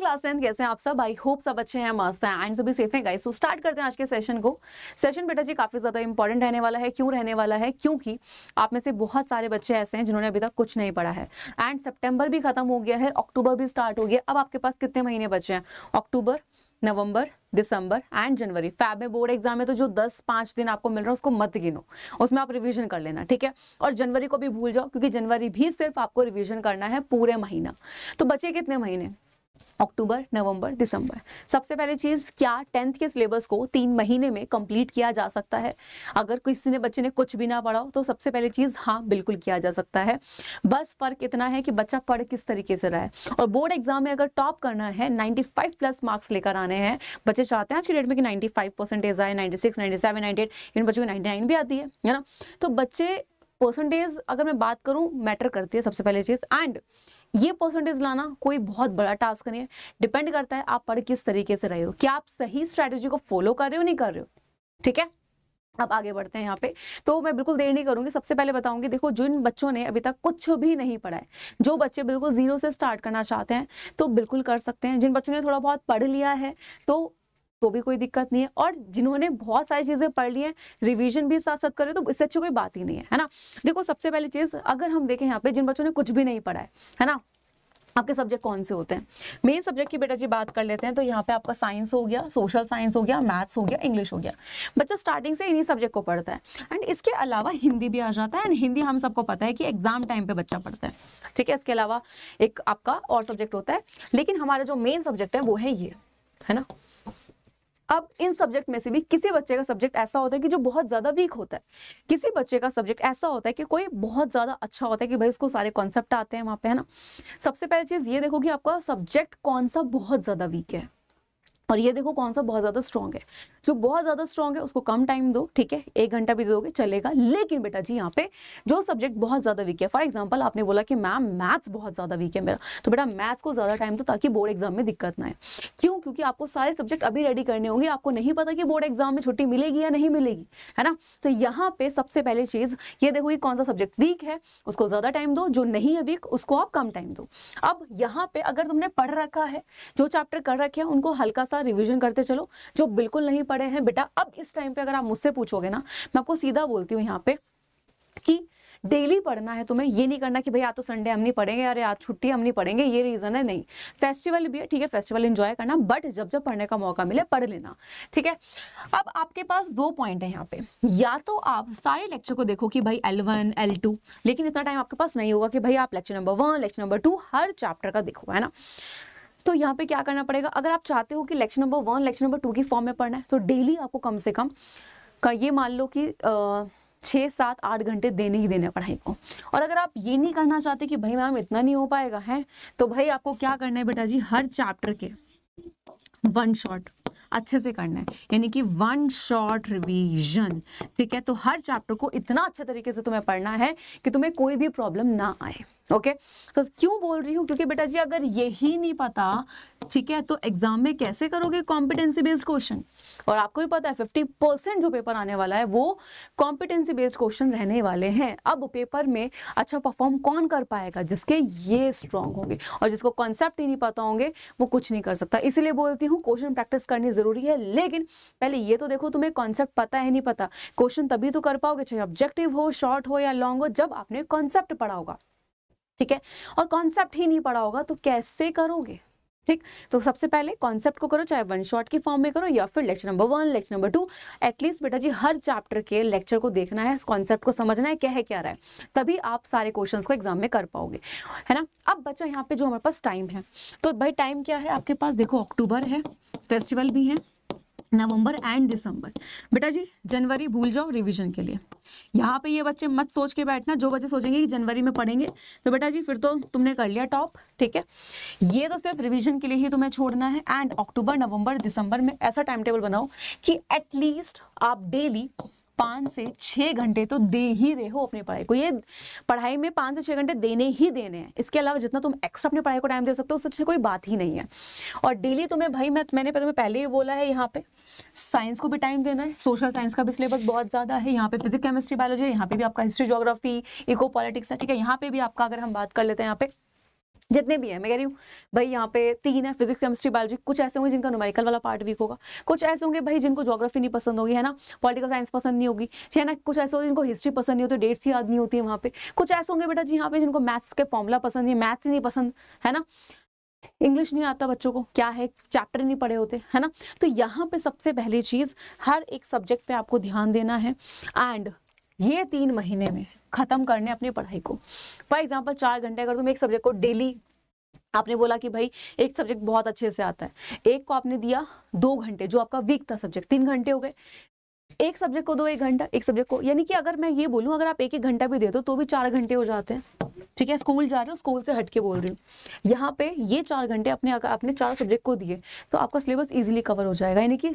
Class 10 कैसे हैं आप सब? आई होप सब अच्छे हैं, मस्त हैं एंड सभी सेफ हैं गाइस। तो स्टार्ट करते हैं आज के सेशन को। सेशन बेटा जी काफी ज्यादा इंपॉर्टेंट रहने वाला है। क्यों रहने वाला है? क्योंकि आप में से बहुत सारे बच्चे ऐसे हैं जिन्होंने अभी तक कुछ नहीं पढ़ा है एंड सितंबर भी खत्म हो गया है, अक्टूबर भी स्टार्ट हो गया। अब आपके पास कितने महीने बचे हैं? अक्टूबर, नवंबर, दिसंबर एंड जनवरी। फैब में बोर्ड एग्जाम है तो जो 10-5 दिन आपको मिल रहा है उसको मत गिनो, उसमें आप रिवीजन कर लेना, ठीक है। और जनवरी को भी भूल जाओ क्योंकि जनवरी भी सिर्फ आपको रिवीजन करना है पूरे महीना। तो बचे कितने महीने? अक्टूबर, नवंबर, दिसंबर। सबसे पहले चीज, क्या 10th के सिलेबस को 3 महीने में कंप्लीट किया जा सकता है? अगर किसी ने बच्चे ने कुछ भी ना पढ़ा हो तो सबसे पहले चीज हाँ बिल्कुल किया जा सकता है। बस फर्क इतना है कि बच्चा पढ़ किस तरीके से रहा है। और बोर्ड एग्जाम में अगर टॉप करना है, 95 प्लस मार्क्स लेकर आने हैं, बच्चे चाहते हैं आज की डेट में कि 95% आए, 96, 97, 98, इन बच्चों को 99 भी आती है ना। तो बच्चे परसेंटेज अगर मैं बात करूं मैटर करती है सबसे पहले चीज। एंड ये परसेंटेज लाना कोई बहुत बड़ा टास्क नहीं है, डिपेंड करता है आप पढ़ किस तरीके से रहे हो, क्या आप सही स्ट्रैटेजी को फॉलो कर रहे हो नहीं कर रहे हो, ठीक है। अब आगे बढ़ते हैं यहाँ पे। तो मैं बिल्कुल देर नहीं करूंगी, सबसे पहले बताऊंगी, देखो जिन बच्चों ने अभी तक कुछ भी नहीं पढ़ा है, जो बच्चे बिल्कुल जीरो से स्टार्ट करना चाहते हैं तो बिल्कुल कर सकते हैं। जिन बच्चों ने थोड़ा बहुत पढ़ लिया है तो भी कोई दिक्कत नहीं है, और जिन्होंने बहुत सारी चीजें पढ़ ली हैं, रिवीजन भी साथ साथ करे तो इससे अच्छी कोई बात ही नहीं है ना। देखो सबसे पहली चीज अगर हम देखें यहाँ पे, जिन बच्चों ने कुछ भी नहीं पढ़ा है ना, आपके सब्जेक्ट कौन से होते हैं? मेन सब्जेक्ट की बेटा जी बात कर लेते हैं तो यहाँ पे आपका साइंस हो गया, सोशल साइंस हो गया, मैथ्स हो गया, इंग्लिश हो गया। बच्चा स्टार्टिंग से इन्हीं सब्जेक्ट को पढ़ता है एंड इसके अलावा हिंदी भी आ जाता है। एंड हिंदी हम सबको पता है कि एग्जाम टाइम पे बच्चा पढ़ता है, ठीक है। इसके अलावा एक आपका और सब्जेक्ट होता है, लेकिन हमारा जो मेन सब्जेक्ट है वो है ये, है ना। अब इन सब्जेक्ट में से भी किसी बच्चे का सब्जेक्ट ऐसा होता है कि जो बहुत ज्यादा वीक होता है, किसी बच्चे का सब्जेक्ट ऐसा होता है कि कोई बहुत ज्यादा अच्छा होता है कि भाई उसको सारे कॉन्सेप्ट आते हैं वहां पे, है ना। सबसे पहले चीज ये देखो कि आपका सब्जेक्ट कौन सा बहुत ज्यादा वीक है, और ये देखो कौन सा बहुत ज्यादा स्ट्रॉन्ग है। जो बहुत ज्यादा स्ट्रॉन्ग है उसको कम टाइम दो, ठीक है, 1 घंटा भी दोगे चलेगा। लेकिन बेटा जी यहाँ पे जो सब्जेक्ट बहुत ज्यादा वीक है, फॉर एग्जांपल आपने बोला कि मैम मैथ्स बहुत ज्यादा वीक है मेरा, तो बेटा मैथ्स को ज्यादा टाइम दो ताकि बोर्ड एग्जाम में दिक्कत ना आए। क्यों? क्योंकि आपको सारे सब्जेक्ट अभी रेडी करने होंगे, आपको नहीं पता कि बोर्ड एग्जाम में छुट्टी मिलेगी या नहीं मिलेगी, है ना। तो यहाँ पे सबसे पहले चीज ये देखो कि कौन सा सब्जेक्ट वीक है उसको ज्यादा टाइम दो, जो नहीं है वीक उसको आप कम टाइम दो। अब यहाँ पे अगर तुमने पढ़ रखा है, जो चैप्टर कर रखे हैं उनको हल्का सा रिविजन करते चलो। जो बिल्कुल नहीं पढ़े हैं बेटा, अब इस टाइम पे अगर आप मुझसे पूछोगे ना, मैं आपको सीधा बोलती हूँ यहाँ पे कि डेली पढ़ना है तुम्हें। ये नहीं करना कि भाई आज तो संडे हम नहीं पढ़ेंगे, अरे आज छुट्टी हम नहीं पढ़ेंगे, ये रीजन है नहीं। फेस्टिवल भी है, ठीक है, फेस्टिवल एंजॉय करना, बट जब जब पढ़ने का मौका मिले पढ़ लेना, ठीक है। अब आपके पास 2 पॉइंट है यहाँ पे, या तो आप सारे लेक्चर को देखो कि भाई L1 L2, लेकिन इतना टाइम आपके पास नहीं होगा कि भाई आप लेक्चर नंबर 1 लेक्चर नंबर 2 हर चैप्टर का देखो, है ना। तो यहाँ पे क्या करना पड़ेगा, अगर आप चाहते हो कि लेक्चर नंबर 1 लेक्चर नंबर 2 की फॉर्म में पढ़ना है तो डेली आपको कम से कम का ये मान लो कि 6, 7, 8 घंटे देने ही देने पढ़ाई को। और अगर आप ये नहीं करना चाहते कि भाई मैम इतना नहीं हो पाएगा है, तो भाई आपको क्या करना है बेटा जी, हर चैप्टर के 1 शॉट अच्छे से करना है, यानी कि 1 शॉट रिवीजन, ठीक है। तो हर चैप्टर को इतना अच्छे तरीके से तुम्हें पढ़ना है कि तुम्हें कोई भी प्रॉब्लम ना आए, ओके। तो क्यों बोल रही हूँ, क्योंकि बेटा जी अगर यही नहीं पता, ठीक है, तो एग्जाम में कैसे करोगे कॉम्पिटेंसी बेस्ड क्वेश्चन। और आपको भी पता है 50% जो पेपर आने वाला है वो कॉम्पिटेंसी बेस्ड क्वेश्चन रहने वाले हैं। अब पेपर में अच्छा परफॉर्म कौन कर पाएगा? जिसके ये स्ट्रांग होंगे, और जिसको कॉन्सेप्ट ही नहीं पता होंगे वो कुछ नहीं कर सकता। इसलिए बोलती हूँ क्वेश्चन प्रैक्टिस करनी जरूरी है, लेकिन पहले ये तो देखो तुम्हें कॉन्सेप्ट पता है नहीं पता। क्वेश्चन तभी तो कर पाओगे, चाहे ऑब्जेक्टिव हो, शॉर्ट हो या लॉन्ग हो, जब आपने कॉन्सेप्ट पढ़ा होगा, ठीक है। और कॉन्सेप्ट ही नहीं पढ़ा होगा तो कैसे करोगे, ठीक। तो सबसे पहले कॉन्सेप्ट को करो, चाहे 1 शॉट की फॉर्म में करो या फिर lecture number 1 lecture number 2। At least बेटा जी हर चैप्टर के लेक्चर को देखना है, कॉन्सेप्ट को समझना है क्या है क्या रहा है, तभी आप सारे क्वेश्चंस को एग्जाम में कर पाओगे, है ना। अब बच्चा यहाँ पे जो हमारे पास टाइम है, तो भाई टाइम क्या है आपके पास, देखो अक्टूबर है, फेस्टिवल भी है, नवंबर एंड दिसंबर। बेटा जी जनवरी भूल जाओ रिवीजन के लिए। यहाँ पे ये बच्चे मत सोच के बैठना, जो बच्चे सोचेंगे कि जनवरी में पढ़ेंगे तो बेटा जी फिर तो तुमने कर लिया टॉप, ठीक है। ये तो सिर्फ रिवीजन के लिए ही तुम्हें छोड़ना है। एंड अक्टूबर, नवंबर, दिसंबर में ऐसा टाइम टेबल बनाओ कि एटलीस्ट आप डेली 5 से 6 घंटे तो दे ही रहे हो अपनी पढ़ाई को। ये पढ़ाई में 5 से 6 घंटे देने ही देने हैं, इसके अलावा जितना तुम एक्स्ट्रा अपनी पढ़ाई को टाइम दे सकते हो उससे अच्छी कोई बात ही नहीं है। और डेली तुम्हें भाई मैंने तुम्हें पहले ही बोला है, यहाँ पे साइंस को भी टाइम देना है, सोशल साइंस का भी सिलेबस बहुत ज्यादा है, यहाँ पे फिजिक्स केमिस्ट्री बायोलॉजी, यहाँ पे भी आपका हिस्ट्री ज्योग्राफी इको पॉलिटिक्स है, ठीक है। यहाँ पे भी आपका अगर हम बात कर लेते हैं यहाँ पे जितने भी हैं, मैं कह रही हूँ भाई यहाँ पे 3 है, फिजिक्स केमिस्ट्री बायोलॉजी। कुछ ऐसे होंगे जिनका न्यूमेरिकल वाला पार्ट वीक होगा, कुछ ऐसे होंगे भाई जिनको ज्योग्राफी नहीं पसंद होगी, है ना, पॉलिटिकल साइंस पसंद नहीं होगी, है ना, कुछ ऐसे होंगे जिनको हिस्ट्री पसंद नहीं होती, डेट्स याद नहीं होती है वहाँ पे, कुछ ऐसे होंगे बेटा जी यहाँ पे जिनको मैथ्स के फॉर्मूला पसंद नहीं, मैथ्स ही नहीं पसंद, है ना, इंग्लिश नहीं आता बच्चों को, क्या है चैप्टर नहीं पढ़े होते, है ना। तो यहाँ पे सबसे पहली चीज हर एक सब्जेक्ट पे आपको ध्यान देना है एंड ये 3 महीने में खत्म करने अपनी पढ़ाई को। फॉर एग्जाम्पल 4 घंटे अगर तुम एक सब्जेक्ट को डेली, आपने बोला कि भाई एक सब्जेक्ट बहुत अच्छे से आता है, एक को आपने दिया 2 घंटे, जो आपका वीक था सब्जेक्ट, 3 घंटे हो गए। एक सब्जेक्ट को दो 1 घंटा, एक सब्जेक्ट को, यानी कि अगर मैं ये बोलूं अगर आप 1-1 घंटा भी दे दो तो भी 4 घंटे हो जाते हैं। ठीक है, स्कूल जा रहे हो, स्कूल से हटके बोल रही हूँ, यहाँ पे ये 4 घंटे अपने अगर आपने 4 सब्जेक्ट को दिए तो आपका सिलेबस इजीली कवर हो जाएगा। यानी कि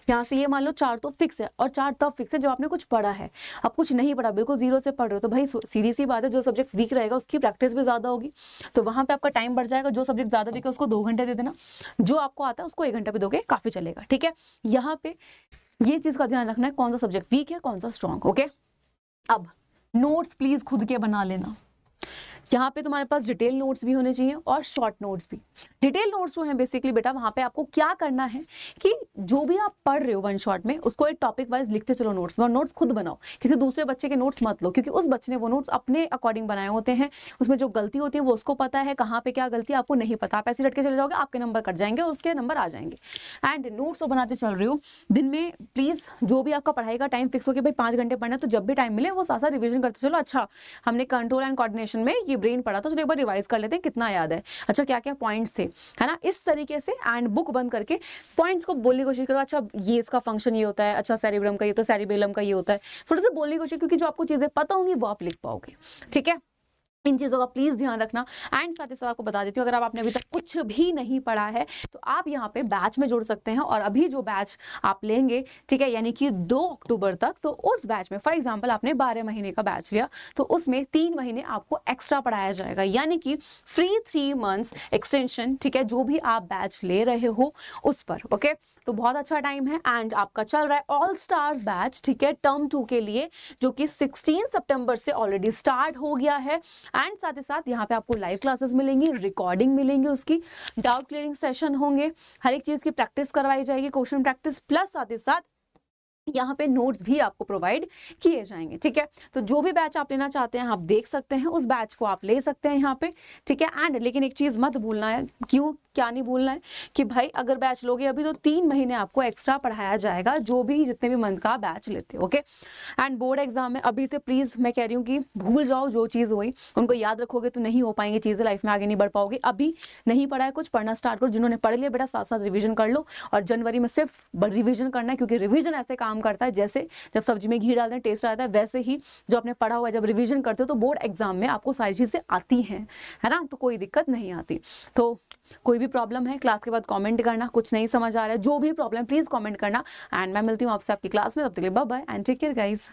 यहाँ से ये मान लो 4 तो फिक्स है, और 4 तब फिक्स है जब आपने कुछ पढ़ा है। अब कुछ नहीं पढ़ा, बिल्कुल जीरो से पढ़ रहे हो, तो भाई सीधी सी बात है, जो सब्जेक्ट वीक रहेगा उसकी प्रैक्टिस भी ज्यादा होगी, तो वहाँ पे आपका टाइम बढ़ जाएगा। जो सब्जेक्ट ज्यादा वीक है उसको 2 घंटे दे देना, जो आपको आता है उसको 1 घंटा भी दोगे काफी चलेगा। ठीक है, यहाँ पे ये चीज का ध्यान रखना है, कौन सा सब्जेक्ट वीक है, कौन सा स्ट्रॉन्ग। ओके, अब नोट्स प्लीज खुद के बना लेना। यहाँ पे तुम्हारे पास डिटेल नोट्स भी होने चाहिए और शॉर्ट नोट्स भी। डिटेल नोट्स जो हैं बेसिकली बेटा वहाँ पे आपको क्या करना है कि जो भी आप पढ़ रहे हो वन शॉट में उसको एक टॉपिक वाइज लिखते चलो नोट्स में, और नोट्स खुद बनाओ, किसी दूसरे बच्चे के नोट्स मत लो, क्योंकि उस बच्चे ने वो नोट्स अपने अकॉर्डिंग बनाए होते हैं, उसमें जो गलती होती है वो उसको पता है, कहाँ पे क्या गलती है आपको नहीं पता, आप ऐसे रट के चले जाओगे, आपके नंबर कट जाएंगे और उसके नंबर आ जाएंगे। एंड नोट्स बनाते चल रहे हो दिन में, प्लीज जो भी आपका पढ़ाई का टाइम फिक्स हो कि भाई 5 घंटे पढ़ना है, तो जब भी टाइम मिले वो साथ साथ रिविजन करते चलो। अच्छा, हमने कंट्रोल एंड कोऑर्डिनेशन में ये ब्रेन पढ़ा था, चलो एक बार रिवाइज कर लेते हैं कितना याद है, अच्छा क्या क्या पॉइंट्स थे, है ना, इस तरीके से। एंड बुक बंद करके पॉइंट्स को बोलने की कोशिश करो। अच्छा ये इसका फंक्शन ये होता है, अच्छा सेरिब्रम का ये होता है, सेरिबेलम का ये होता है, थोड़ा सा बोलने की कोशिश, क्योंकि जो आपको चीजें पता होंगी वो आप लिख पाओगे। ठीक है, इन चीज़ों का प्लीज़ ध्यान रखना। एंड साथ ही साथ आपको बता देती हूँ, अगर आपने अभी तक कुछ भी नहीं पढ़ा है तो आप यहाँ पे बैच में जुड़ सकते हैं, और अभी जो बैच आप लेंगे, ठीक है, यानी कि 2 अक्टूबर तक, तो उस बैच में फॉर एग्जांपल आपने 12 महीने का बैच लिया तो उसमें 3 महीने आपको एक्स्ट्रा पढ़ाया जाएगा, यानी कि फ्री 3 मंथ्स एक्सटेंशन। ठीक है, जो भी आप बैच ले रहे हो उस पर। ओके, तो बहुत अच्छा टाइम है। एंड आपका चल रहा है ऑल स्टार्स बैच, ठीक है, टर्म 2 के लिए, जो कि 16 सितंबर से ऑलरेडी स्टार्ट हो गया है। एंड साथ ही साथ यहाँ पे आपको लाइव क्लासेस मिलेंगी, रिकॉर्डिंग मिलेंगी, उसकी डाउट क्लियरिंग सेशन होंगे, हर एक चीज की प्रैक्टिस करवाई जाएगी, क्वेश्चन प्रैक्टिस, प्लस साथ ही साथ यहाँ पे नोट्स भी आपको प्रोवाइड किए जाएंगे। ठीक है, तो जो भी बैच आप लेना चाहते हैं आप देख सकते हैं, उस बैच को आप ले सकते हैं यहाँ पे। ठीक है, एंड लेकिन एक चीज मत भूलना है, क्यों क्या नहीं भूलना है कि भाई अगर बैच लोगे अभी तो 3 महीने आपको एक्स्ट्रा पढ़ाया जाएगा, जो भी जितने भी मंथ का बैच लेते हो। ओके, एंड बोर्ड एग्जाम है अभी से, प्लीज मैं कह रही हूँ कि भूल जाओ जो चीज हुई, उनको याद रखोगे तो नहीं हो पाएंगी चीजें, लाइफ में आगे नहीं बढ़ पाओगे। अभी नहीं पढ़ा है कुछ, पढ़ना स्टार्ट करो, जिन्होंने पढ़ लिया बेटा साथ साथ रिविजन कर लो, और जनवरी में सिर्फ रिविजन करना है, क्योंकि रिविजन ऐसे काम करता है जैसे जब सब्जी में घी डालते हैं टेस्ट आता है, वैसे ही जो आपने पढ़ा हुआ है जब रिवीजन करते हो तो बोर्ड एग्जाम में आपको सारी चीजें आती हैं, है ना, तो कोई दिक्कत नहीं आती। तो कोई भी प्रॉब्लम है क्लास के बाद कमेंट करना, कुछ नहीं समझ आ रहा है, जो भी प्रॉब्लम प्लीज कमेंट करना। एंड मैं मिलती हूँ आपसे आपकी क्लास में, तब तक के लिए bye bye and take care guys.